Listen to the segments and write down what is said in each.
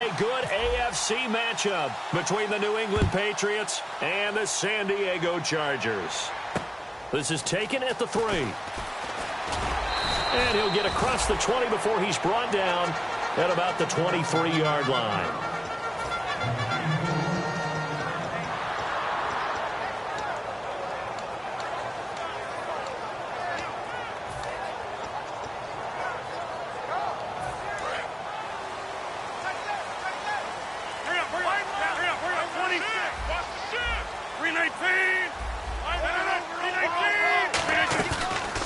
A good AFC matchup between the New England Patriots and the San Diego Chargers. This is taken at the 3. And he'll get across the 20 before he's brought down at about the 23-yard line.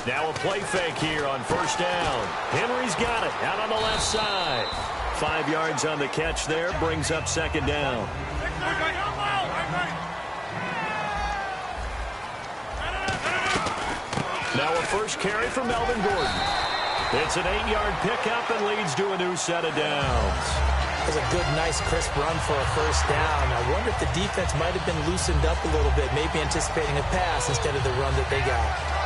Now a play fake here on first down. Henry's got it out on the left side. 5 yards on the catch there, brings up second down. Now a first carry for Melvin Gordon. It's an 8-yard pickup and leads to a new set of downs. It was a good, nice, crisp run for a first down. I wonder if the defense might have been loosened up a little bit, maybe anticipating a pass instead of the run that they got.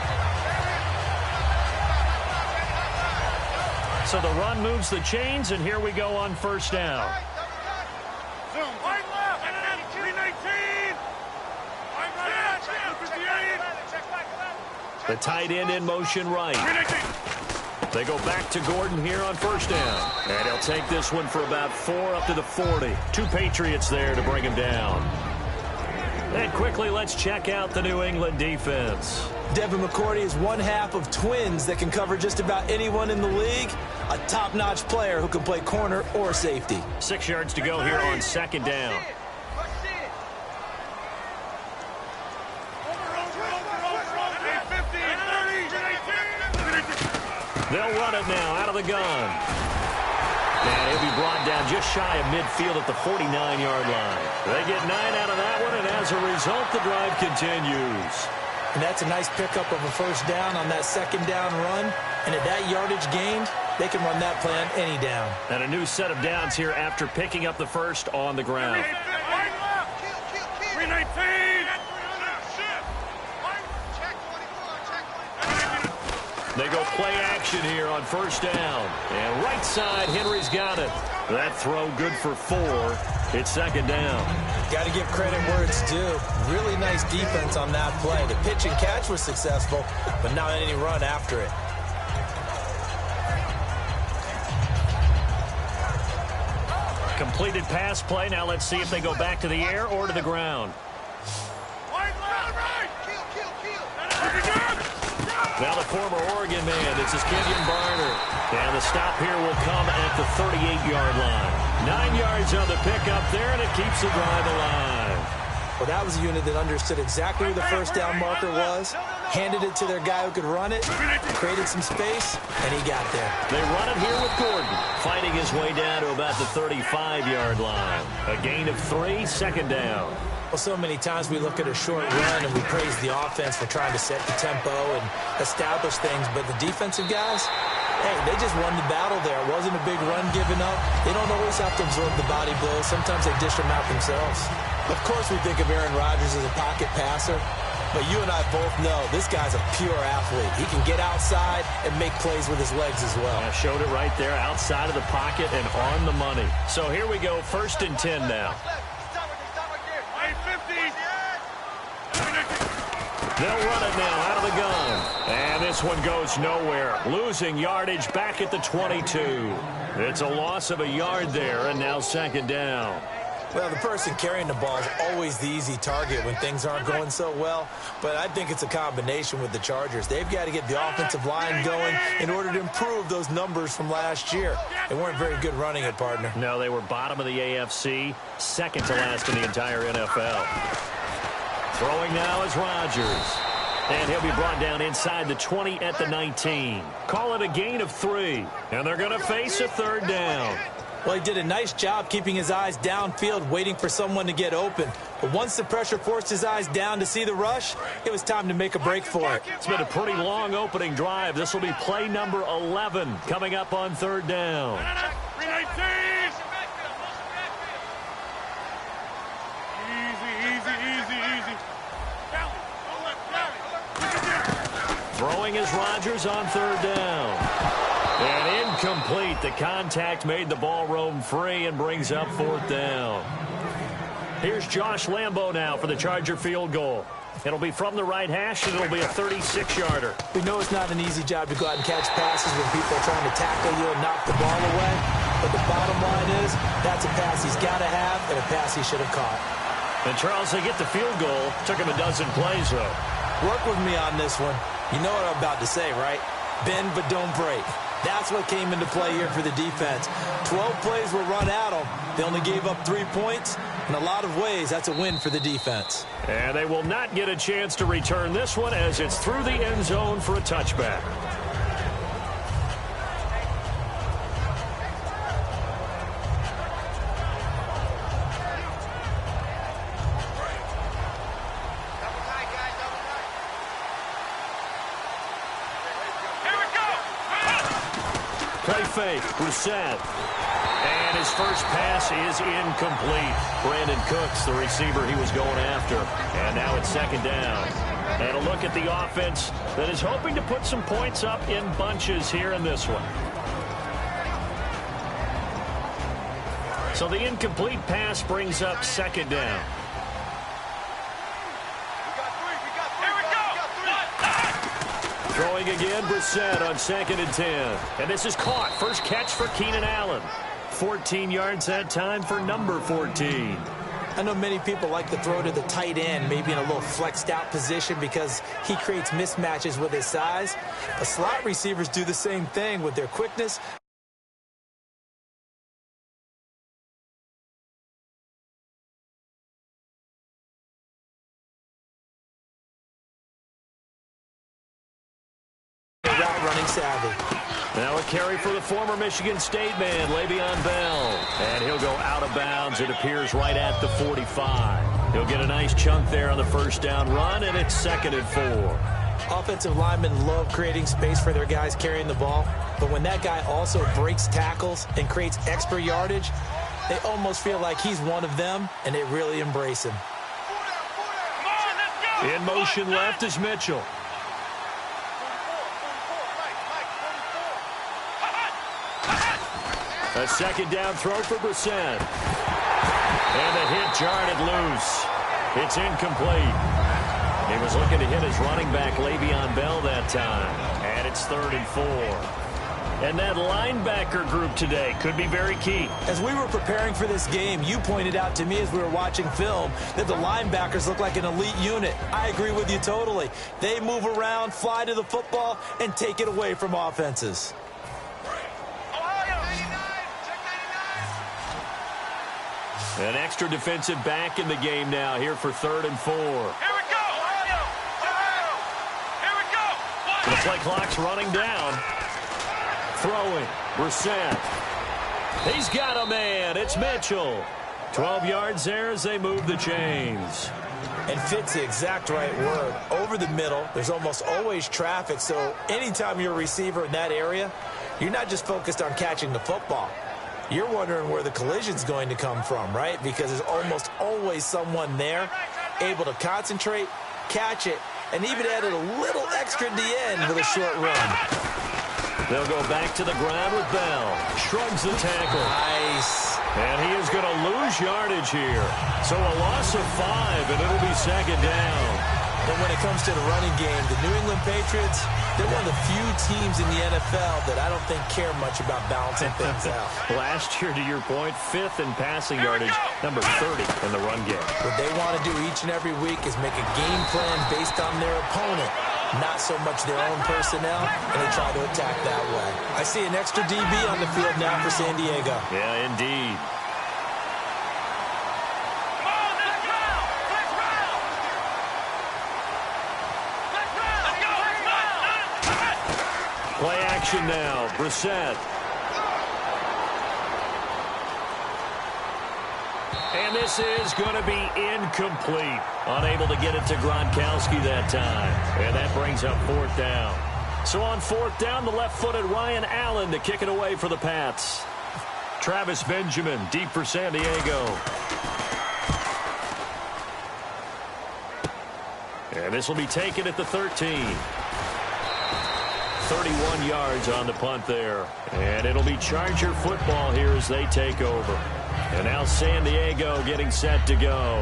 So the run moves the chains, and here we go on first down. The tight end in motion right. They go back to Gordon here on first down. And he'll take this one for about 4 up to the 40. 2 Patriots there to bring him down. And quickly, let's check out the New England defense. Devin McCourty is one half of twins that can cover just about anyone in the league. A top-notch player who can play corner or safety. 6 yards to go here on second down. They'll run it now out of the gun. And he'll be brought down just shy of midfield at the 49-yard line. They get 9 out of that one, and as a result, the drive continues. And that's a nice pickup of a first down on that second down run. And at that yardage gained, they can run that play on any down. And a new set of downs here after picking up the first on the ground. They go play action here on first down. And right side, Henry's got it. That throw good for 4. It's second down. Got to give credit where it's due. Really nice defense on that play. The pitch and catch was successful, but not any run after it. Completed pass play. Now let's see if they go back to the air or to the ground. Now the former Oregon man, this is Kenyon Barner. And the stop here will come at the 38-yard line. 9 yards on the pickup there, and it keeps the drive alive. Well, that was a unit that understood exactly where the first down marker was, handed it to their guy who could run it, created some space, and he got there. They run it here with Gordon, fighting his way down to about the 35-yard line. A gain of 3, second down. Well, so many times we look at a short run and we praise the offense for trying to set the tempo and establish things, but the defensive guys, hey, they just won the battle there. It wasn't a big run given up. They don't always have to absorb the body blows. Sometimes they dish them out themselves. Of course, we think of Aaron Rodgers as a pocket passer, but you and I both know this guy's a pure athlete. He can get outside and make plays with his legs as well. I showed it right there, outside of the pocket and on the money. So here we go, 1st and 10 now. They'll run it now out of the gun. And this one goes nowhere. Losing yardage back at the 22. It's a loss of a yard there, and now second down. Well, the person carrying the ball is always the easy target when things aren't going so well. But I think it's a combination with the Chargers. They've got to get the offensive line going in order to improve those numbers from last year. They weren't very good running it, partner. No, they were bottom of the AFC, second to last in the entire NFL. Throwing now is Rodgers. And he'll be brought down inside the 20 at the 19. Call it a gain of 3. And they're going to face a third down. Well, he did a nice job keeping his eyes downfield, waiting for someone to get open. But once the pressure forced his eyes down to see the rush, it was time to make a break for it. It's been a pretty long opening drive. This will be play number 11 coming up on third down. Throwing is Rodgers on third down. And incomplete. incomplete. The contact made the ball roam free and brings up 4th down. Here's Josh Lambo now for the Charger field goal. It'll be from the right hash, and it'll be a 36-yarder. We know it's not an easy job to go out and catch passes when people are trying to tackle you and knock the ball away. But the bottom line is, that's a pass he's got to have and a pass he should have caught. And, Charles, they get the field goal. Took him a dozen plays, though. Work with me on this one. You know what I'm about to say, right? Bend but don't break. That's what came into play here for the defense. 12 plays were run at them. They only gave up 3 points. In a lot of ways, that's a win for the defense. And they will not get a chance to return this one as it's through the end zone for a touchback. Play fake, Brissett. And his first pass is incomplete. Brandon Cooks, the receiver he was going after. And now it's 2nd down. And a look at the offense that is hoping to put some points up in bunches here in this one. So the incomplete pass brings up 2nd down. Throwing again, Brissett on 2nd and 10. And this is caught. First catch for Keenan Allen. 14 yards that time for number 14. I know many people like to throw to the tight end, maybe in a little flexed out position because he creates mismatches with his size. But slot receivers do the same thing with their quickness. Route running savvy. Now a carry for the former Michigan State man, Le'Veon Bell. And he'll go out of bounds. It appears right at the 45. He'll get a nice chunk there on the first down run, and it's 2nd and 4. Offensive linemen love creating space for their guys carrying the ball. But when that guy also breaks tackles and creates extra yardage, they almost feel like he's one of them, and they really embrace him. In motion left is Mitchell. A 2nd down throw for Brissett. And the hit jarred it loose. It's incomplete. He was looking to hit his running back, Le'Veon Bell, that time. And it's 3rd and 4. And that linebacker group today could be very key. As we were preparing for this game, you pointed out to me as we were watching film that the linebackers look like an elite unit. I agree with you totally. They move around, fly to the football, and take it away from offenses. An extra defensive back in the game now here for 3rd and 4. Here we go! Here we go! The play clock's running down. Throwing. Brissett. He's got a man. It's Mitchell. 12 yards there as they move the chains. And fit's the exact right word. Over the middle, there's almost always traffic, so anytime you're a receiver in that area, you're not just focused on catching the football. You're wondering where the collision's going to come from, right? Because there's almost always someone there able to concentrate, catch it, and even added a little extra at the end with a short run. They'll go back to the ground with Bell. Shrugs the tackle. Nice. And he is going to lose yardage here. So a loss of 5, and it'll be 2nd down. And when it comes to the running game, the New England Patriots, they're one of the few teams in the NFL that I don't think care much about balancing things out. Last year, to your point, 5th in passing yardage, number 30 in the run game. What they want to do each and every week is make a game plan based on their opponent, not so much their own personnel, and they try to attack that way. I see an extra DB on the field now for San Diego. Yeah, indeed. Play action now. Brissett. And this is going to be incomplete. Unable to get it to Gronkowski that time. And that brings up 4th down. So on 4th down, the left-footed Ryan Allen to kick it away for the Pats. Travis Benjamin deep for San Diego. And this will be taken at the 13. 31 yards on the punt there. And it'll be Charger football here as they take over. And now San Diego getting set to go.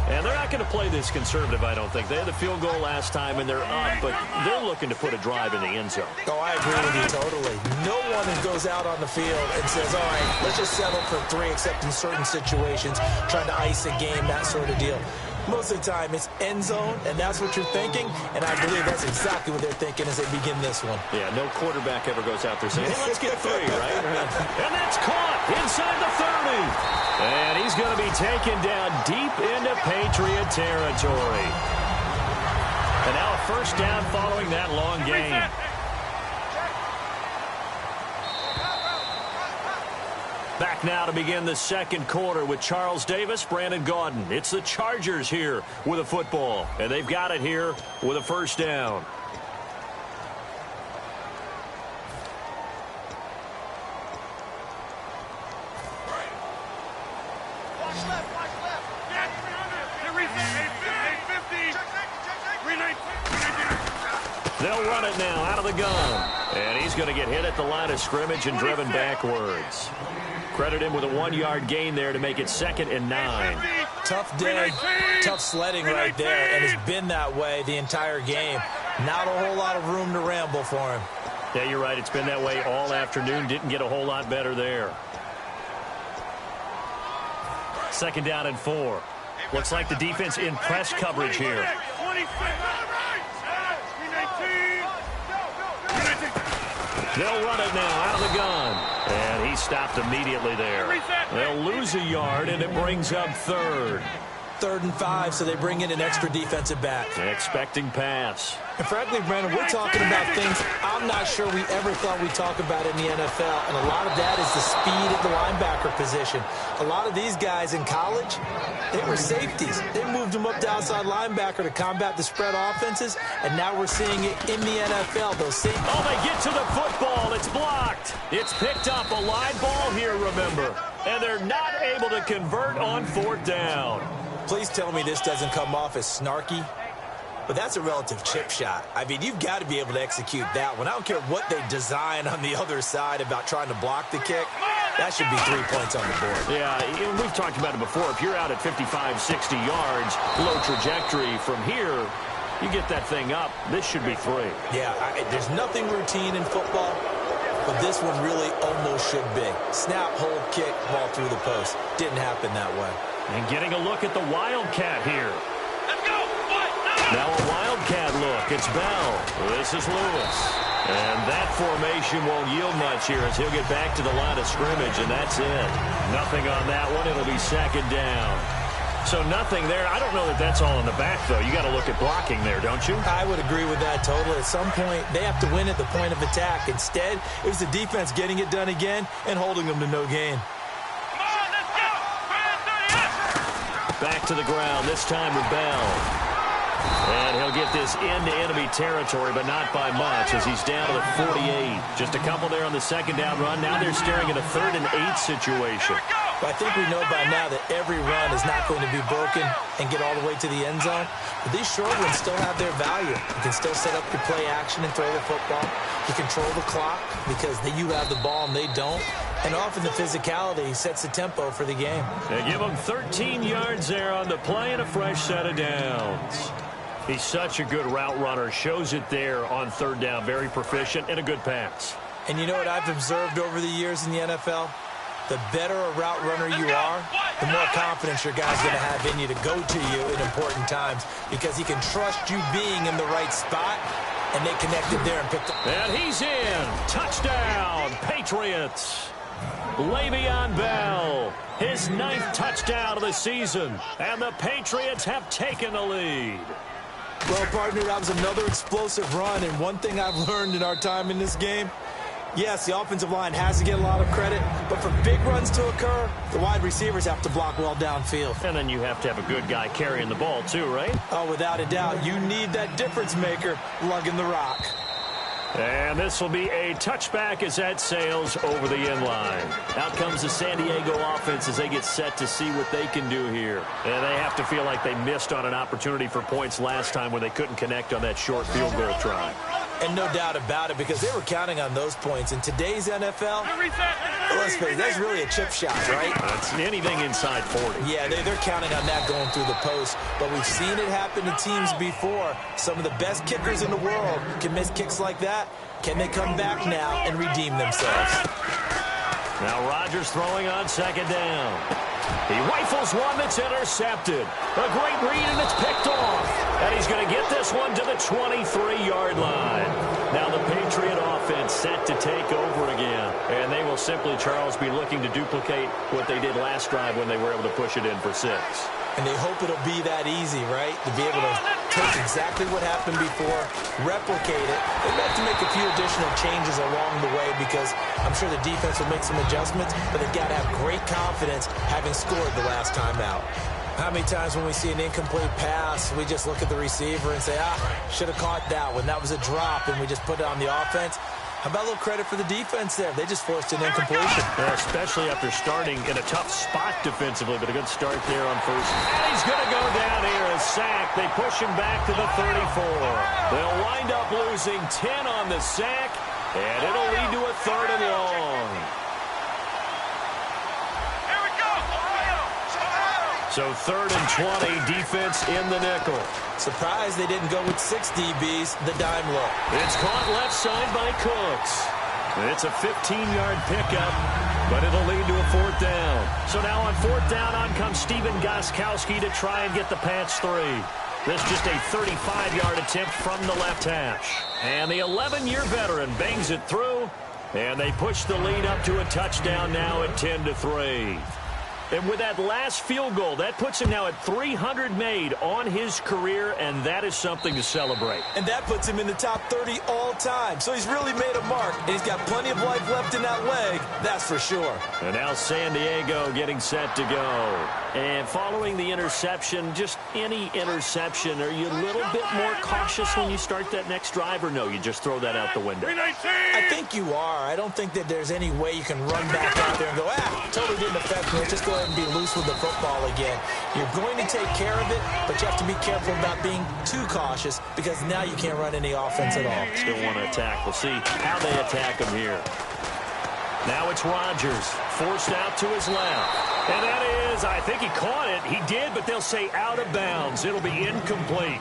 And they're not going to play this conservative, I don't think. They had the field goal last time, and they're up, but they're looking to put a drive in the end zone. Oh, I agree with you totally. No one goes out on the field and says, all right, let's just settle for 3, except in certain situations, trying to ice a game, that sort of deal. Most of the time, it's end zone, and that's what you're thinking, and I believe that's exactly what they're thinking as they begin this one. Yeah, no quarterback ever goes out there saying, hey, let's get 3, right? And that's caught inside the 30. And he's going to be taken down deep into Patriot territory. And now a first down following that long gain. Back now to begin the second quarter with Charles Davis, Brandon Gaudin. It's the Chargers here with a football, and they've got it here with a first down. They'll run it now out of the gun. And he's going to get hit at the line of scrimmage and driven backwards. Credit him with a 1-yard gain there to make it 2nd and 9. Tough day, tough sledding right there, and it's been that way the entire game. Not a whole lot of room to ramble for him. Yeah, you're right. It's been that way all afternoon. Didn't get a whole lot better there. 2nd down and 4. Looks like the defense in press coverage here. They'll run it now out of the gun. And he stopped immediately there. They'll lose a yard, and it brings up 3rd. 3rd and 5, so they bring in an extra defensive back. Expecting pass. And frankly, Brandon, we're talking about things I'm not sure we ever thought we'd talk about in the NFL, and a lot of that is the speed at the linebacker position. A lot of these guys in college, they were safeties. They moved them up to outside linebacker to combat the spread offenses, and now we're seeing it in the NFL. Those safeties. Oh, they get to the football. It's blocked. It's picked up. A line ball here, remember. And they're not able to convert on 4th down. Please tell me this doesn't come off as snarky. But that's a relative chip shot. I mean, you've got to be able to execute that one. I don't care what they design on the other side about trying to block the kick. That should be 3 points on the board. Yeah, we've talked about it before. If you're out at 55, 60 yards, low trajectory from here, you get that thing up. This should be 3. Yeah, there's nothing routine in football, but this one really almost should be. Snap, hold, kick, ball through the post. Didn't happen that way. And getting a look at the Wildcat here. Let's go. Now a Wildcat look. It's Bell. This is Lewis. And that formation won't yield much here as he'll get back to the line of scrimmage, and that's it. Nothing on that one. It'll be 2nd down. So nothing there. I don't know that that's all in the back, though. You got to look at blocking there, don't you? I would agree with that totally. At some point, they have to win at the point of attack. Instead, it was the defense getting it done again and holding them to no gain. Come on, let's go. Back to the ground, this time with Bell. And he'll get this into enemy territory, but not by much as he's down to the 48. Just a couple there on the 2nd down run. Now they're staring at a 3rd and 8 situation. But I think we know by now that every run is not going to be broken and get all the way to the end zone. But these short ones still have their value. You can still set up your play action and throw the football. You control the clock because you have the ball and they don't. And often the physicality sets the tempo for the game. They give him 13 yards there on the play and a fresh set of downs. He's such a good route runner. Shows it there on 3rd down. Very proficient and a good pass. And you know what I've observed over the years in the NFL? The better a route runner you are, the more confidence your guy's going to have in you to go to you in important times because he can trust you being in the right spot, and they connected there and picked up. And he's in. Touchdown, Patriots. Le'Veon Bell, his 9th touchdown of the season, and the Patriots have taken the lead. Well, partner, that was another explosive run, and one thing I've learned in our time in this game, yes, the offensive line has to get a lot of credit, but for big runs to occur, the wide receivers have to block well downfield. And then you have to have a good guy carrying the ball too, right? Oh, without a doubt. You need that difference maker lugging the rock. And this will be a touchback as that sails over the end line. Out comes the San Diego offense as they get set to see what they can do here. And they have to feel like they missed on an opportunity for points last time when they couldn't connect on that short field goal try. And no doubt about it, because they were counting on those points. In today's NFL, let's face it, that's really a chip shot, right? It's anything inside 40. Yeah, they're counting on that going through the post. But we've seen it happen to teams before. Some of the best kickers in the world can miss kicks like that. Can they come back now and redeem themselves? Now Rodgers throwing on second down. He rifles one that's intercepted. A great read, and it's picked off. And he's going to get this one to the 23-yard line. Now the Patriot offense set to take over again. And they will simply, Charles, be looking to duplicate what they did last drive when they were able to push it in for 6. And they hope it'll be that easy, right? To be able to take exactly what happened before, replicate it. They've got to make a few additional changes along the way because I'm sure the defense will make some adjustments, but they've got to have great confidence having scored the last time out. How many times when we see an incomplete pass, we just look at the receiver and say, should have caught that one. That was a drop, and we just put it on the offense. How about a little credit for the defense there? They just forced an incompletion. Yeah, especially after starting in a tough spot defensively, but a good start there on first. And he's going to go down here, a sack. They push him back to the 34. They'll wind up losing 10 on the sack, and it'll lead to a 3rd and long. Here we go. So 3rd and 20, defense in the nickel. Surprised they didn't go with 6 DBs, the dime look. It's caught left side by Cooks. It's a 15-yard pickup, but it'll lead to a 4th down. So now on 4th down, on comes Steven Gostkowski to try and get the patch 3. This just a 35-yard attempt from the left hash. And the 11-year veteran bangs it through, and they push the lead up to a touchdown now at 10-3. And with that last field goal, that puts him now at 300 made on his career, and that is something to celebrate. And that puts him in the top 30 all time. So he's really made a mark, and he's got plenty of life left in that leg, that's for sure. And now San Diego getting set to go. And following the interception, just any interception, are you a little bit more cautious when you start that next drive, or no, you just throw that out the window? I think you are. I don't think that there's any way you can run back out there and go, totally didn't affect me. Just go ahead and be loose with the football again. You're going to take care of it, but you have to be careful about being too cautious because now you can't run any offense at all. Still want to attack. We'll see how they attack him here. Now it's Rodgers, forced out to his left. And that is, I think he caught it. He did, but they'll say out of bounds. It'll be incomplete.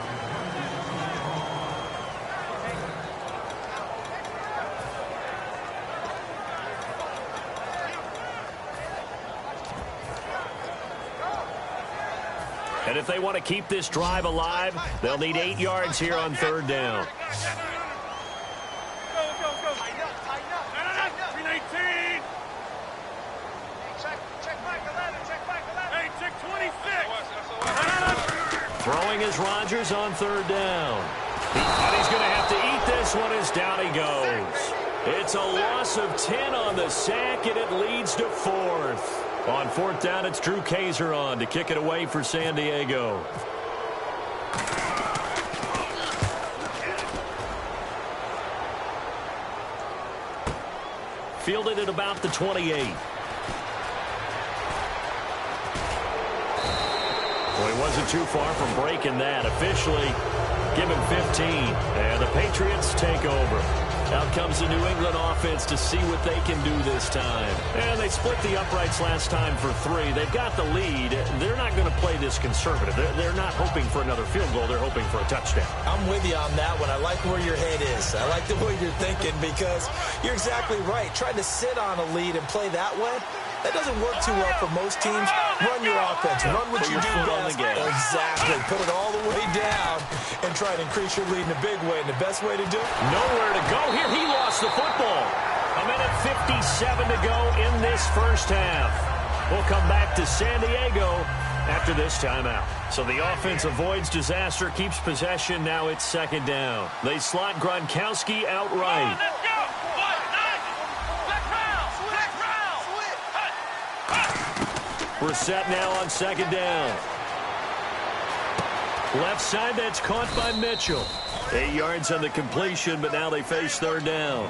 And if they want to keep this drive alive, they'll need 8 yards here on 3rd down. Throwing is Rodgers on 3rd down. And he's going to have to eat this one as down he goes. It's a loss of 10 on the sack, and it leads to 4th. On 4th down, it's Drew Kaiser on to kick it away for San Diego. Fielded at about the 28. Well, he wasn't too far from breaking that. Officially, give him 15. And the Patriots take over. Out comes the New England offense to see what they can do this time. And they split the uprights last time for 3. They've got the lead. They're not going to play this conservative. They're not hoping for another field goal. They're hoping for a touchdown. I'm with you on that one. I like where your head is. I like the way you're thinking because you're exactly right. Trying to sit on a lead and play that way, that doesn't work too well for most teams. Run your offense. Run what you do best. Exactly. Put it all the way down and try to increase your lead in a big way. And the best way to do it? Nowhere to go here. He lost the football. A minute 57 to go in this first half. We'll come back to San Diego after this timeout. So the offense avoids disaster, keeps possession. Now it's 2nd down. They slot Gronkowski outright. We're set now on 2nd down. Left side, that's caught by Mitchell. 8 yards on the completion, but now they face 3rd down.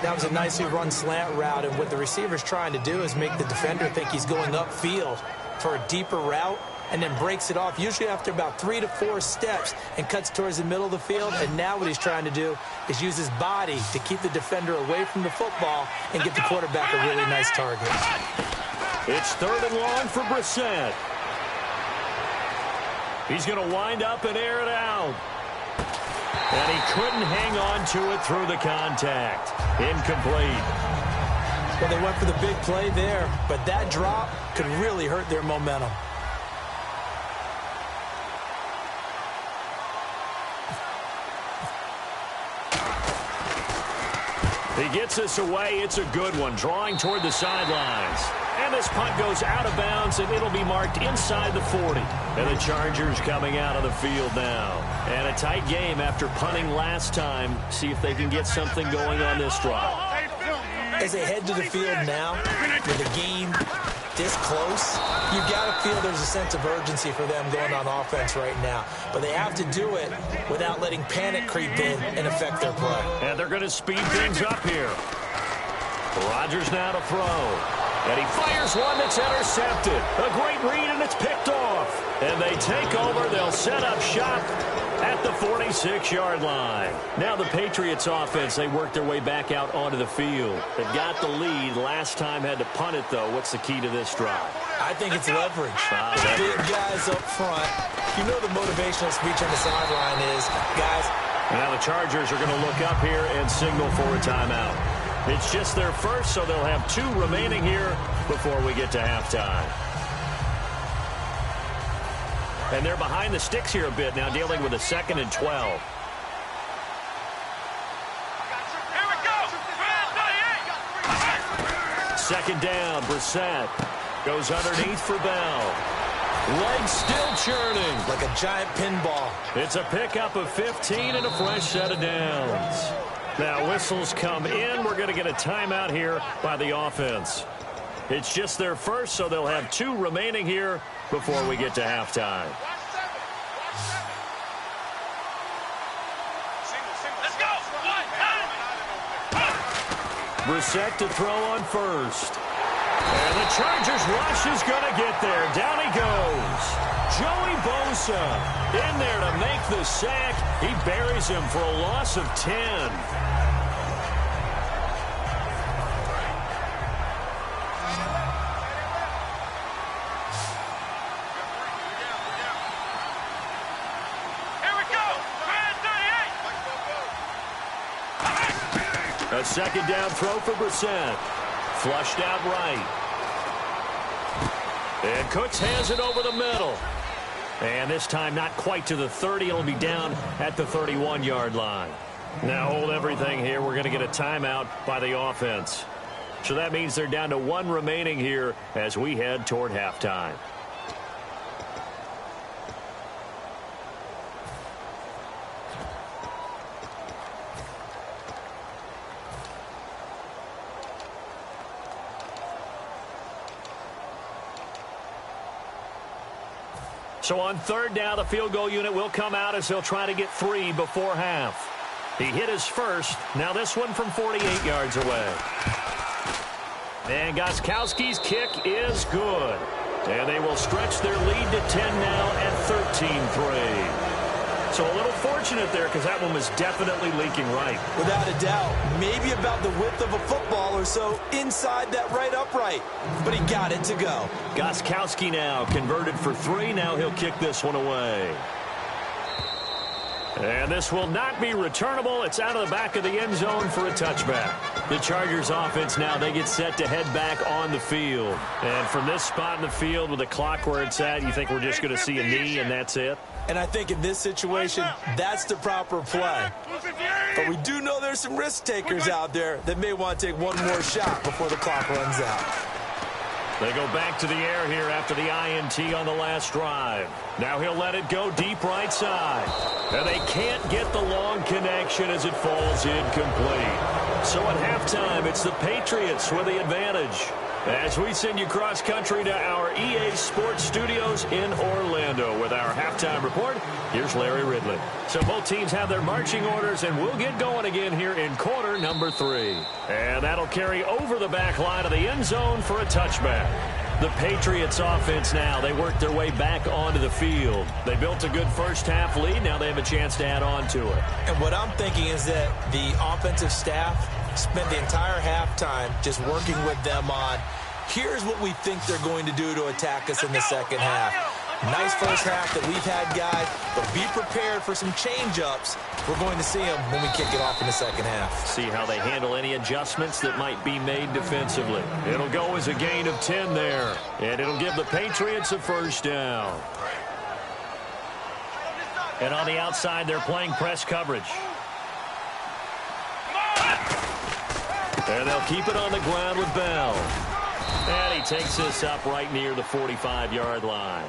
That was a nicely run slant route, and what the receiver's trying to do is make the defender think he's going upfield for a deeper route. and then breaks it off, usually after about 3 to 4 steps, and cuts towards the middle of the field. And now what he's trying to do is use his body to keep the defender away from the football and get the quarterback a really nice target. It's 3rd and long for Brissett. He's going to wind up and air it out. And he couldn't hang on to it through the contact. Incomplete. Well, they went for the big play there, but that drop could really hurt their momentum. He gets this away. It's a good one, drawing toward the sidelines. And this punt goes out of bounds, and it'll be marked inside the 40. And the Chargers coming out of the field now. And a tight game after punting last time. See if they can get something going on this drive. As they head to the field now, with the game this close, you got to feel there's a sense of urgency for them going on offense right now. But they have to do it without letting panic creep in and affect their play. And they're going to speed things up here. Rodgers now to throw. And he fires one that's intercepted. A great read, and it's picked off. And they take over. They'll set up shop at the 46-yard line. Now the Patriots offense, they work their way back out onto the field. They've got the lead. Last time had to punt it, though. What's the key to this drive? I think it's leverage. Big guys up front. You know the motivational speech on the sideline is, guys. Now the Chargers are going to look up here and signal for a timeout. It's just their first, so they'll have 2 remaining here before we get to halftime. And they're behind the sticks here a bit now, dealing with a 2nd and 12. Here we go. 2nd down, Brissett goes underneath for Bell. Legs still churning. Like a giant pinball. It's a pickup of 15 and a fresh set of downs. Now whistles come in. We're going to get a timeout here by the offense. It's just their first, so they'll have 2 remaining here before we get to halftime. Let's go. Brissett to throw on first. And the Chargers rush is going to get there. Down he goes. Joey Bosa in there to make the sack. He buries him for a loss of 10. A 2nd down throw for Brissett. Flushed out right. And Cooks hands it over the middle. And this time not quite to the 30. It'll be down at the 31-yard line. Now hold everything here. We're going to get a timeout by the offense. So that means they're down to 1 remaining here as we head toward halftime. So on 3rd down, the field goal unit will come out as they'll try to get 3 before half. He hit his first. Now this one from 48 yards away. And Gostkowski's kick is good. And they will stretch their lead to 10 now at 13-3. So a little fortunate there because that one was definitely leaking right. Without a doubt. Maybe about the width of a football or so inside that right upright. But he got it to go. Gostkowski now converted for 3. Now he'll kick this one away. And this will not be returnable. It's out of the back of the end zone for a touchback. The Chargers offense now, they get set to head back on the field. And from this spot in the field with the clock where it's at, you think we're just going to see a knee and that's it? And I think in this situation, that's the proper play. But we do know there's some risk takers out there that may want to take one more shot before the clock runs out. They go back to the air here after the INT on the last drive. Now he'll let it go deep right side. And they can't get the long connection as it falls incomplete. So at halftime, it's the Patriots with the advantage. As we send you cross-country to our EA Sports Studios in Orlando with our halftime report, here's Larry Ridley. So both teams have their marching orders, and we'll get going again here in quarter number 3. And that'll carry over the back line of the end zone for a touchback. The Patriots offense now. They worked their way back onto the field. They built a good first-half lead. Now they have a chance to add on to it. And what I'm thinking is that the offensive staff spent the entire halftime just working with them on, here's what we think they're going to do to attack us in the second half. Nice first half that we've had, guys, but be prepared for some change-ups. We're going to see them when we kick it off in the second half. See how they handle any adjustments that might be made defensively. It'll go as a gain of 10 there, and it'll give the Patriots a first down. And on the outside, they're playing press coverage. And they'll keep it on the ground with Bell. And he takes this up right near the 45-yard line.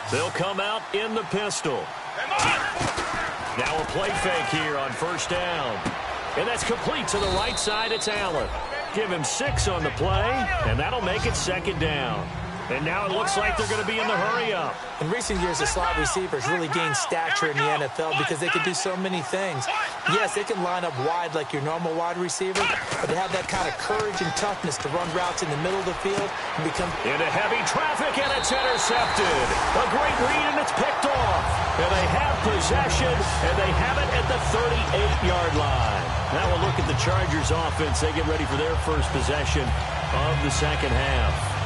They'll come out in the pistol. Now a play fake here on first down. And that's complete to the right side. It's Allen. Give him 6 on the play, and that'll make it second down. And now it looks like they're going to be in the hurry-up. In recent years, the slot receivers really gained stature in the NFL because they can do so many things. Yes, they can line up wide like your normal wide receiver, but they have that kind of courage and toughness to run routes in the middle of the field and become... Into heavy traffic, and it's intercepted. A great read, and it's picked off. And they have possession, and they have it at the 38-yard line. Now we'll look at the Chargers offense. They get ready for their first possession of the second half.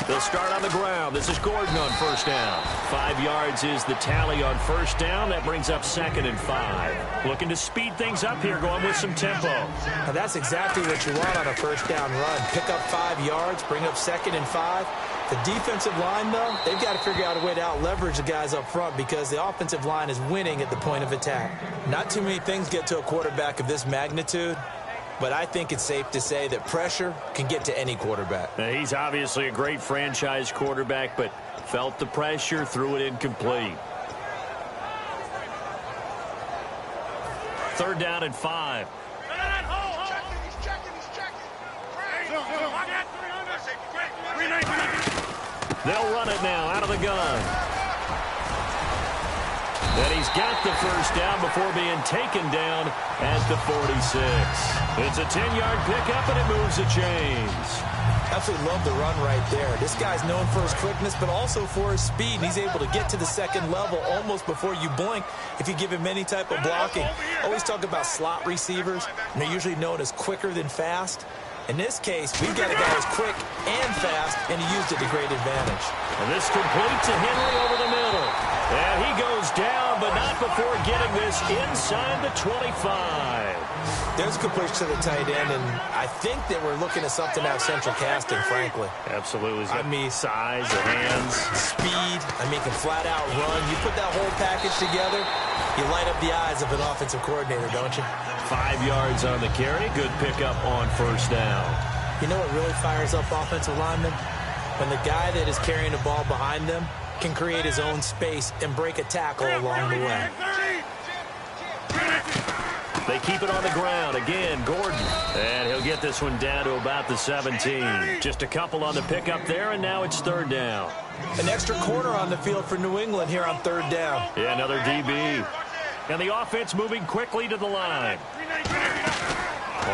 They'll start on the ground. This is Gordon on first down. 5 yards is the tally on first down. That brings up 2nd and 5. Looking to speed things up here, going with some tempo. Now that's exactly what you want on a first down run. Pick up 5 yards, bring up 2nd and 5. The defensive line, though, they've got to figure out a way to out-leverage the guys up front because the offensive line is winning at the point of attack. Not too many things get to a quarterback of this magnitude, but I think it's safe to say that pressure can get to any quarterback. Now, he's obviously a great franchise quarterback, but felt the pressure, threw it incomplete. 3rd down and 5. They'll run it now out of the gun. And he's got the first down before being taken down at the 46. It's a 10-yard pickup, and it moves the chains. Absolutely love the run right there. This guy's known for his quickness, but also for his speed. And he's able to get to the second level almost before you blink if you give him any type of blocking. Always talk about slot receivers, and they're usually known as quicker than fast. In this case, we've got a guy who's quick and fast, and he used it to great advantage. And this complete to Henry over the middle. And he goes down, but not before getting this inside the 25. There's a completion to the tight end, and I think that we're looking at something out of central casting, frankly. Absolutely. I mean, size, the hands. Speed. I mean, can flat out run. You put that whole package together, you light up the eyes of an offensive coordinator, don't you? 5 yards on the carry. Good pickup on first down. You know what really fires up offensive linemen? When the guy that is carrying the ball behind them can create his own space and break a tackle along the way. They keep it on the ground. Again, Gordon. And he'll get this one down to about the 17. Just a couple on the pickup there, and now it's 3rd down. An extra corner on the field for New England here on 3rd down. Yeah, another DB. And the offense moving quickly to the line.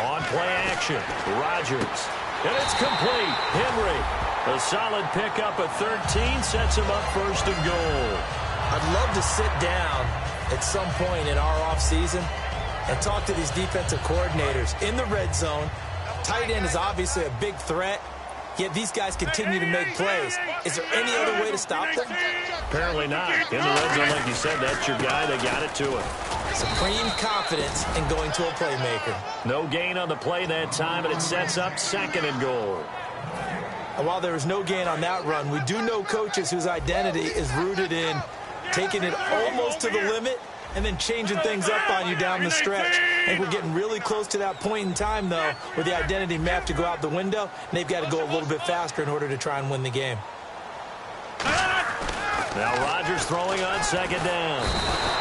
On play action, Rodgers. And it's complete. Henry. A solid pickup at 13 sets him up 1st and goal. I'd love to sit down at some point in our offseason and talk to these defensive coordinators in the red zone. Tight end is obviously a big threat, yet these guys continue to make plays. Is there any other way to stop them? Apparently not. In the red zone, like you said, that's your guy. They got it to him. Supreme confidence in going to a playmaker. No gain on the play that time, and it sets up 2nd and goal. And while there was no gain on that run, we do know coaches whose identity is rooted in taking it almost to the limit and then changing things up on you down the stretch. I think we're getting really close to that point in time, though, where the identity may have to go out the window, and they've got to go a little bit faster in order to try and win the game. Now Rodgers throwing on second down.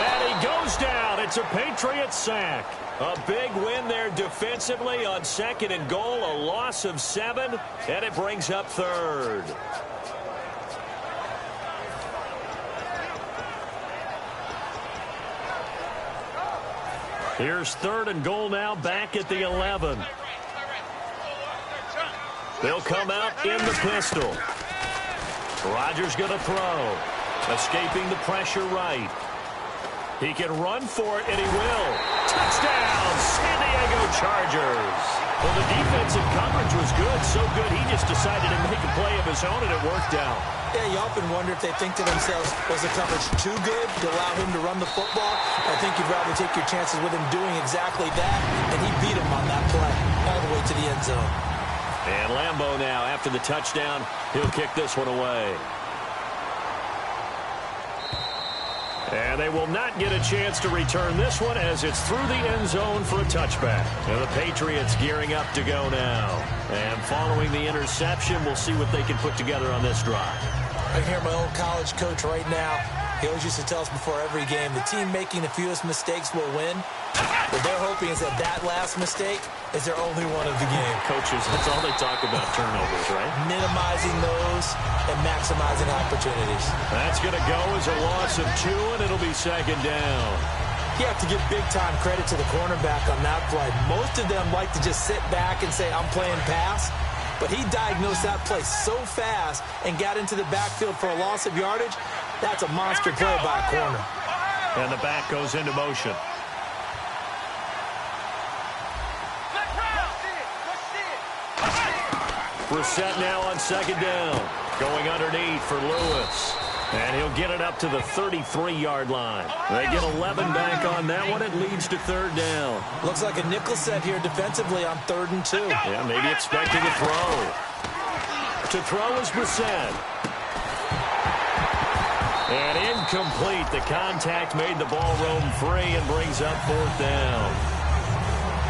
And he goes down. It's a Patriots sack. A big win there defensively on second and goal. A loss of 7, and it brings up third. Here's third and goal now, back at the 11. They'll come out in the pistol. Rodgers going to throw. Escaping the pressure right. He can run for it, and he will. Touchdown, San Diego Chargers. Well, the defensive coverage was good, so good he just decided to make a play of his own, and it worked out. Yeah, you often wonder if they think to themselves, was the coverage too good to allow him to run the football? I think you'd rather take your chances with him doing exactly that, and he beat him on that play all the way to the end zone. And Lambeau now, after the touchdown, he'll kick this one away. And they will not get a chance to return this one as it's through the end zone for a touchback. And the Patriots gearing up to go now. And following the interception, we'll see what they can put together on this drive. I hear my old college coach right now. He always used to tell us before every game, the team making the fewest mistakes will win. What they're hoping is that last mistake is their only one of the game. Coaches, that's all they talk about, turnovers, right? Minimizing those and maximizing opportunities. That's going to go as a loss of 2, and it'll be second down. You have to give big-time credit to the cornerback on that play. Most of them like to just sit back and say, I'm playing pass. But he diagnosed that play so fast and got into the backfield for a loss of yardage. That's a monster play by a corner. And the back goes into motion. Brissett now on second down. Going underneath for Lewis. And he'll get it up to the 33-yard line. They get 11 back on that one. It leads to third down. Looks like a nickel set here defensively on 3rd and 2. Yeah, maybe expecting a throw. To throw is Brissett. And incomplete. The contact made the ball roam free and brings up 4th down.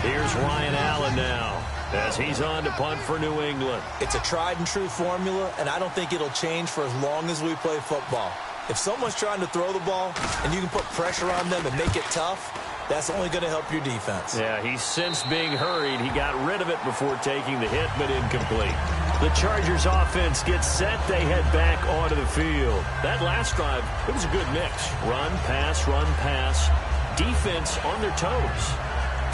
Here's Ryan Allen now as he's on to punt for New England. It's a tried-and-true formula, and I don't think it'll change for as long as we play football. If someone's trying to throw the ball and you can put pressure on them and make it tough, that's only going to help your defense. Yeah, he's since being hurried. He got rid of it before taking the hit, but incomplete. The Chargers offense gets set. They head back onto the field. That last drive, it was a good mix. Run, pass, defense on their toes.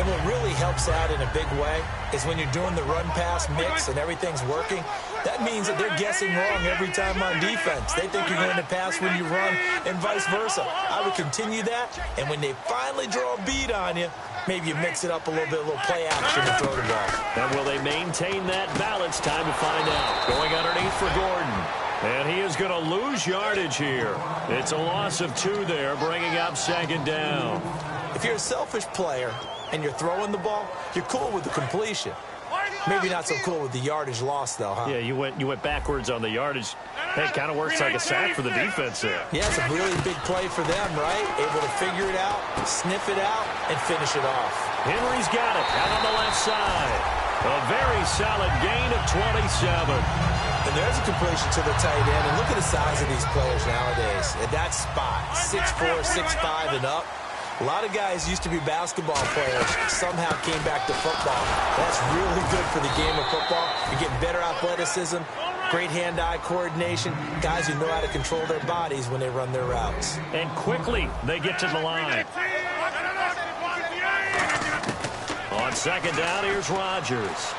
And what really helps out in a big way is when you're doing the run-pass mix and everything's working, that means that they're guessing wrong every time on defense. They think you're going to pass when you run and vice versa. I would continue that, and when they finally draw a bead on you, maybe you mix it up a little play action to throw the ball. And will they maintain that balance? Time to find out. Going underneath for Gordon. And he is going to lose yardage here. It's a loss of 2 there, bringing up second down. If you're a selfish player and you're throwing the ball, you're cool with the completion. Maybe not so cool with the yardage loss, though, huh? Yeah, you went backwards on the yardage. Hey, it kind of works like a sack for the defense there. Yeah, it's a really big play for them, right? Able to figure it out, sniff it out, and finish it off. Henry's got it out on the left side. A very solid gain of 27. And there's a completion to the tight end. And look at the size of these players nowadays. At that spot, 6'4", 6'5", and up. A lot of guys used to be basketball players, somehow came back to football. That's really good for the game of football. You're getting better athleticism, great hand-eye coordination, guys who know how to control their bodies when they run their routes. And quickly, they get to the line. On second down, here's Rodgers.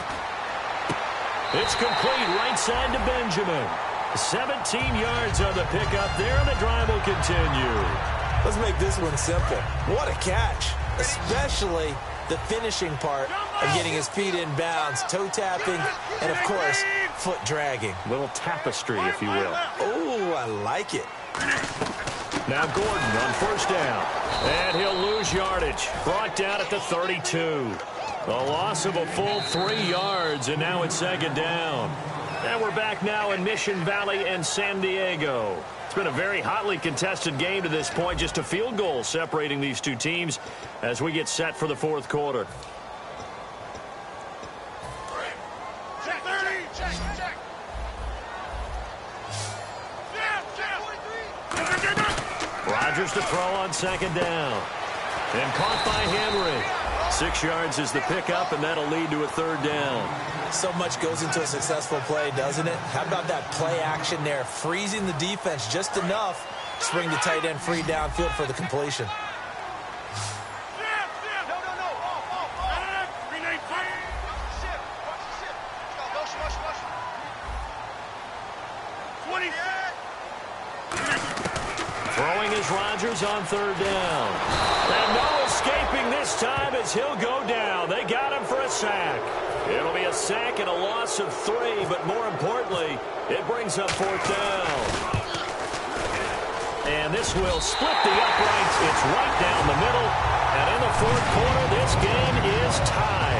It's complete right side to Benjamin. 17 yards on the pickup there, and the drive will continue. Let's make this one simple. What a catch, especially the finishing part of getting his feet in bounds, toe tapping, and, of course, foot dragging. Little tapestry, if you will. Oh, I like it. Now Gordon on first down, and he'll lose yardage. Brought down at the 32. A loss of a full 3 yards, and now it's second down. And we're back now in Mission Valley and San Diego. It's been a very hotly contested game to this point. Just a field goal separating these two teams as we get set for the 4th quarter. Check, 30, check. Rodgers to throw on second down. And caught by Henry. 6 yards is the pickup, and that'll lead to a third down. So much goes into a successful play, doesn't it? How about that play action there? Freezing the defense just enough to bring the tight end free downfield for the completion. Throwing is Rodgers on third down. And no escaping this time as he'll go down. They got him for a sack. It'll be a sack and a loss of 3, but more importantly, it brings up fourth down. And this will split the uprights. It's right down the middle. And in the fourth quarter, this game is tied.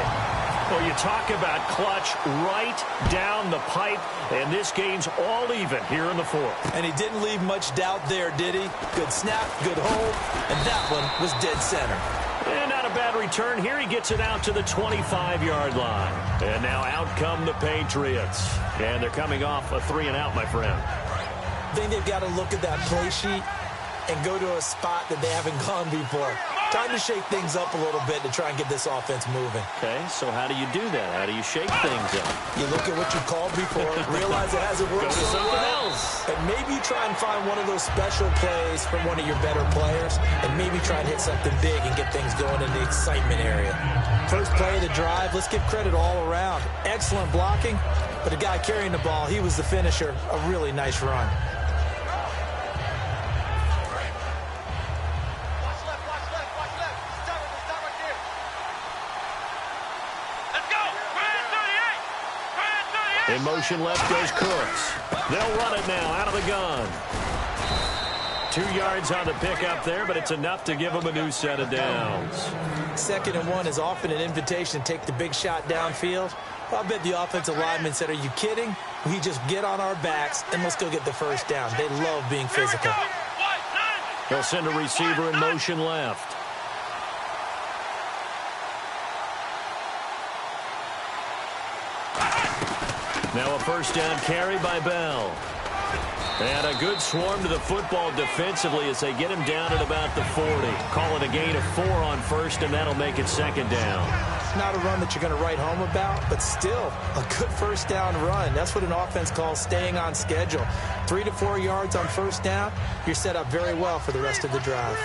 Well, you talk about clutch right down the pipe, and this game's all even here in the fourth. And he didn't leave much doubt there, did he? Good snap, good hold, and that one was dead center. And not a bad return here. He gets it out to the 25-yard line. And now out come the Patriots. And they're coming off a 3-and-out, my friend. I think they've got to look at that play sheet and go to a spot that they haven't gone before. Time to shake things up a little bit to try and get this offense moving. Okay, so how do you do that? How do you shake things up? You look at what you called before, realize it hasn't worked Go to so something well, else. and maybe try and find one of those special plays from one of your better players, and maybe try and hit something big and get things going in the excitement area. First play of the drive, let's give credit all around. Excellent blocking, but the guy carrying the ball, he was the finisher. A really nice run. In motion left goes Cooks. They'll run it now out of the gun. 2 yards on the pickup there, but it's enough to give them a new set of downs. 2nd and 1 is often an invitation to take the big shot downfield. I bet the offensive lineman said, are you kidding? We just get on our backs and let's go get the first down. They love being physical. They'll send a receiver in motion left. Now a first down carry by Bell. And a good swarm to the football defensively as they get him down at about the 40. Call it a gain of 4 on first, and that'll make it second down. Not a run that you're going to write home about, but still a good first down run. That's what an offense calls staying on schedule. 3 to 4 yards on first down, you're set up very well for the rest of the drive.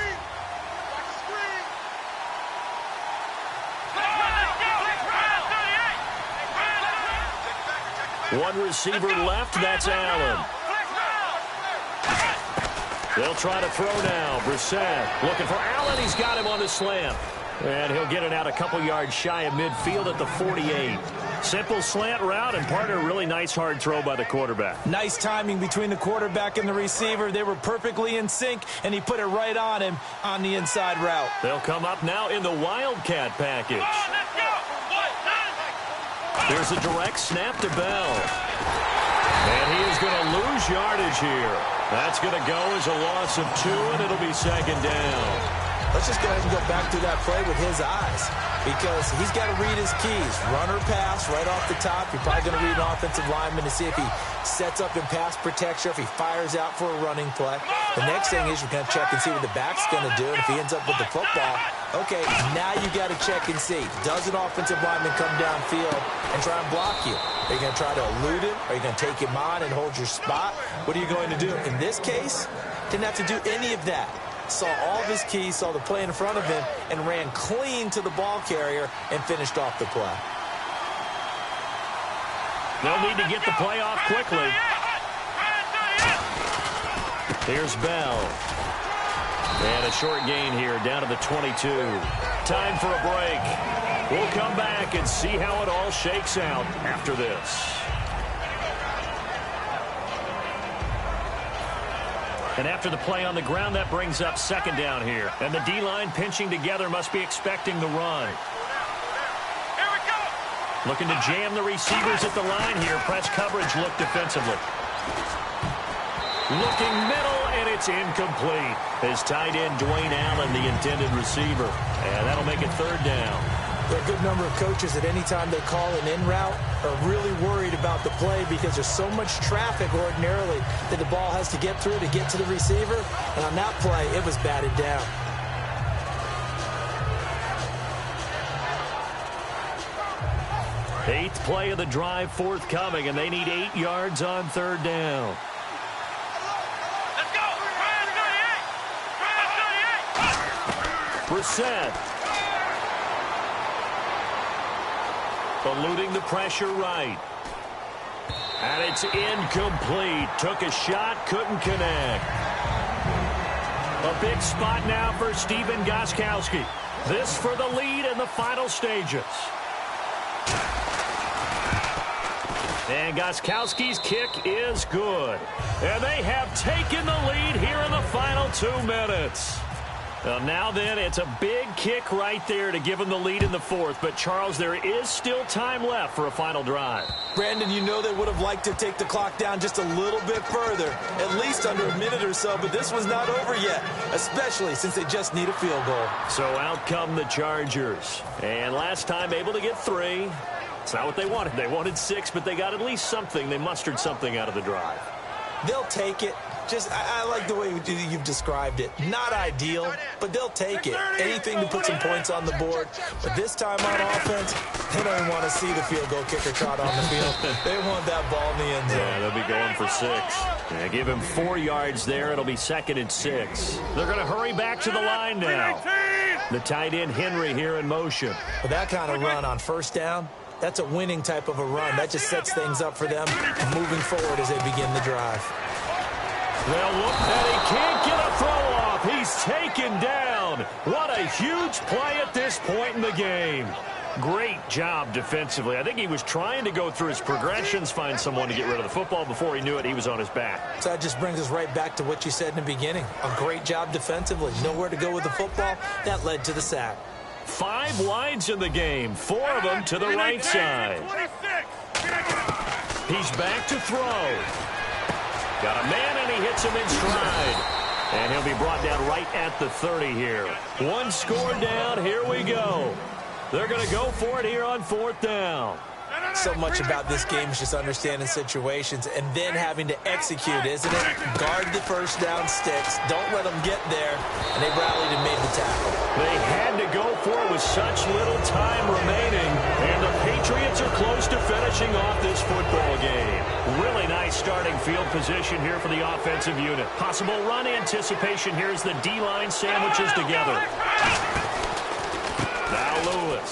One receiver left, that's Allen. They'll try to throw now. Brissett looking for Allen. He's got him on the slant. And he'll get it out a couple yards shy of midfield at the 48. Simple slant route, and partner, really nice hard throw by the quarterback. Nice timing between the quarterback and the receiver. They were perfectly in sync, and he put it right on him on the inside route. They'll come up now in the Wildcat package. There's a direct snap to Bell. And he is going to lose yardage here. That's going to go as a loss of 2, and it'll be second down. Let's just go ahead and go back through that play with his eyes, because he's got to read his keys. Run or pass right off the top. You're probably going to read an offensive lineman to see if he sets up in pass protection, if he fires out for a running play. The next thing is you're going to check and see what the back's going to do. And if he ends up with the football, okay, now you got to check and see. Does an offensive lineman come downfield and try and block you? Are you going to try to elude him? Are you going to take him on and hold your spot? What are you going to do? In this case, didn't have to do any of that. Saw all of his keys, saw the play in front of him, and ran clean to the ball carrier and finished off the play. They'll need to get the play off quickly. Here's Bell. And a short gain here down to the 22. Time for a break. We'll come back and see how it all shakes out after this. And after the play on the ground, that brings up second down here. And the D-line pinching together must be expecting the run. Here we go. Looking to jam the receivers at the line here. Press coverage look defensively. Looking middle, and it's incomplete. His tight end, Dwayne Allen, the intended receiver. And that'll make it third down. There are a good number of coaches that any time they call an in route are really worried about the play because there's so much traffic ordinarily that the ball has to get through to get to the receiver. And on that play, it was batted down. Eighth play of the drive forthcoming, and they need 8 yards on third down. Let's go. Brissett. Eluding the pressure right. And it's incomplete. Took a shot, couldn't connect. A big spot now for Stephen Gostkowski. This for the lead in the final stages. And Gostkowski's kick is good. And they have taken the lead here in the final 2 minutes. Well, now then, it's a big kick right there to give them the lead in the fourth. But, Charles, there is still time left for a final drive. Brandon, you know they would have liked to take the clock down just a little bit further, at least under a minute or so, but this was not over yet, especially since they just need a field goal. So out come the Chargers. And last time able to get 3. It's not what they wanted. They wanted 6, but they got at least something. They mustered something out of the drive. They'll take it. I like the way you've described it. Not ideal, but they'll take it. Anything to put some points on the board. But this time on offense, they don't even want to see the field goal kicker trot on the field. They want that ball in the end zone. Yeah, they'll be going for 6. Yeah, give him 4 yards there. It'll be 2nd and 6. They're going to hurry back to the line now. The tight end Henry here in motion. With that kind of run on first down, that's a winning type of a run. That just sets things up for them moving forward as they begin the drive. Well, look, and he can't get a throw off. He's taken down. What a huge play at this point in the game. Great job defensively. I think he was trying to go through his progressions, find someone to get rid of the football. Before he knew it, he was on his back. So that just brings us right back to what you said in the beginning. A great job defensively. Nowhere to go with the football. That led to the sack. 5 wides in the game. 4 of them to the right side. He's back to throw. Got a man, and he hits him in stride. And he'll be brought down right at the 30 here. 1 score down. Here we go. They're going to go for it here on 4th down. So much about this game is just understanding situations and then having to execute, isn't it? Guard the first down sticks. Don't let them get there. And they rallied and made the tackle. They had to go for it with such little time remaining. And the Patriots are close to finishing off this football game. Really nice starting field position here for the offensive unit. Possible run anticipation here as the D-line sandwiches together. Now Lewis.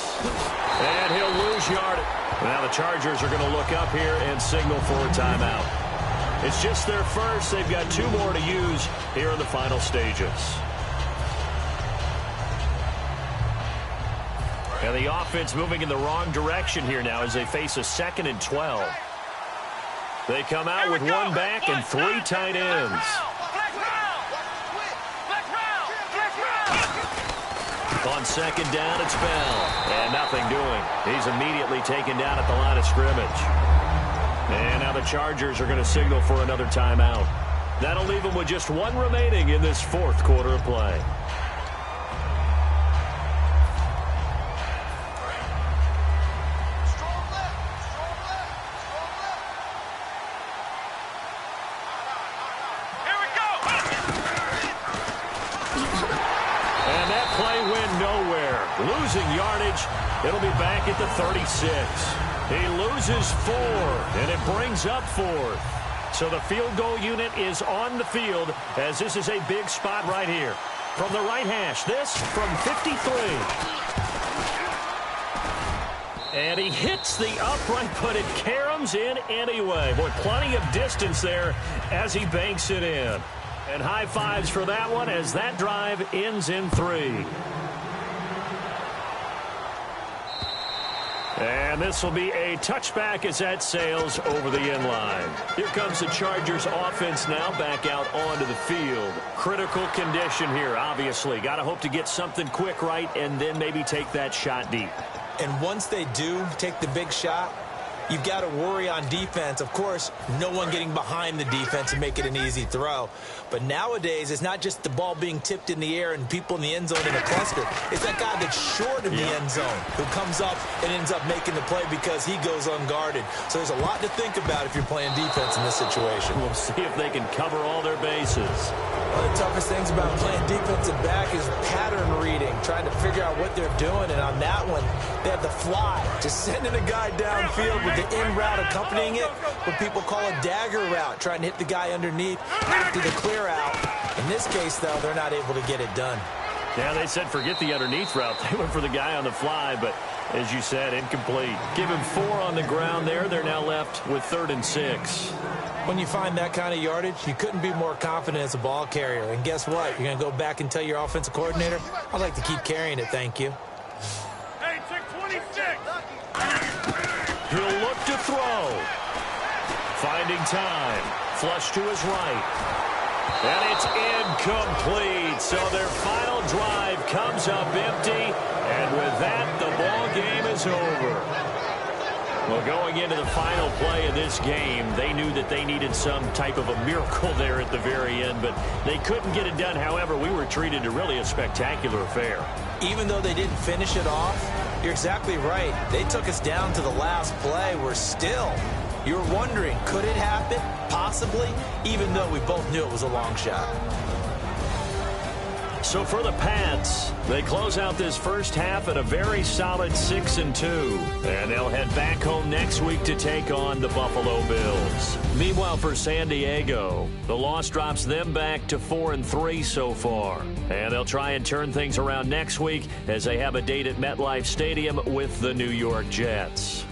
And he'll lose yardage. Now the Chargers are going to look up here and signal for a timeout. It's just their first. They've got 2 more to use here in the final stages. And the offense moving in the wrong direction here now as they face a 2nd and 12. They come out with 1 back and 3 tight ends. On 2nd down, it's Bell. And nothing doing. He's immediately taken down at the line of scrimmage. And now the Chargers are going to signal for another timeout. That'll leave them with just 1 remaining in this 4th quarter of play. Losing yardage. It'll be back at the 36. He loses 4, and it brings up 4th. So the field goal unit is on the field as this is a big spot right here. From the right hash, this from 53. And he hits the upright, but it caroms in anyway. Boy, plenty of distance there as he banks it in. And high fives for that one as that drive ends in 3. And this will be a touchback as that sails over the end line. Here comes the Chargers offense now back out onto the field. Critical condition here, obviously. Got to hope to get something quick right and then maybe take that shot deep. And once they do take the big shot, you've got to worry on defense. Of course, no one getting behind the defense and make it an easy throw. But nowadays, it's not just the ball being tipped in the air and people in the end zone in a cluster. It's that guy that's short of the end zone who comes up and ends up making the play because he goes unguarded. So there's a lot to think about if you're playing defense in this situation. We'll see if they can cover all their bases. One of the toughest things about playing defensive back is pattern reading, trying to figure out what they're doing. And on that one, they have the fly, just sending a guy downfield with the in route accompanying it, what people call a dagger route, trying to hit the guy underneath after the clear out. In this case, though, they're not able to get it done. Yeah, they said forget the underneath route. They went for the guy on the fly, but as you said, incomplete. Give him 4 on the ground there. They're now left with 3rd and 6. When you find that kind of yardage, you couldn't be more confident as a ball carrier. And guess what? You're going to go back and tell your offensive coordinator, I'd like to keep carrying it, thank you. Hey, check 26. He'll look to throw. Finding time. Flush to his right. And it's incomplete. So their final drive comes up empty. And with that, the ball game is over. Well, going into the final play of this game, they knew that they needed some type of a miracle there at the very end, but they couldn't get it done. However, we were treated to really a spectacular affair. Even though they didn't finish it off, you're exactly right. They took us down to the last play. You're wondering, could it happen? Possibly, even though we both knew it was a long shot. So for the Pats, they close out this first half at a very solid 6-2. And they'll head back home next week to take on the Buffalo Bills. Meanwhile, for San Diego, the loss drops them back to 4-3 so far. And they'll try and turn things around next week as they have a date at MetLife Stadium with the New York Jets.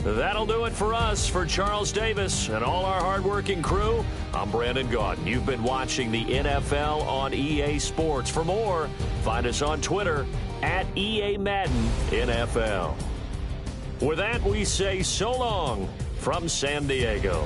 That'll do it for us. For Charles Davis and all our hardworking crew, I'm Brandon Gaudin. You've been watching the NFL on EA Sports. For more, find us on Twitter at EA Madden NFL. With that, we say so long from San Diego.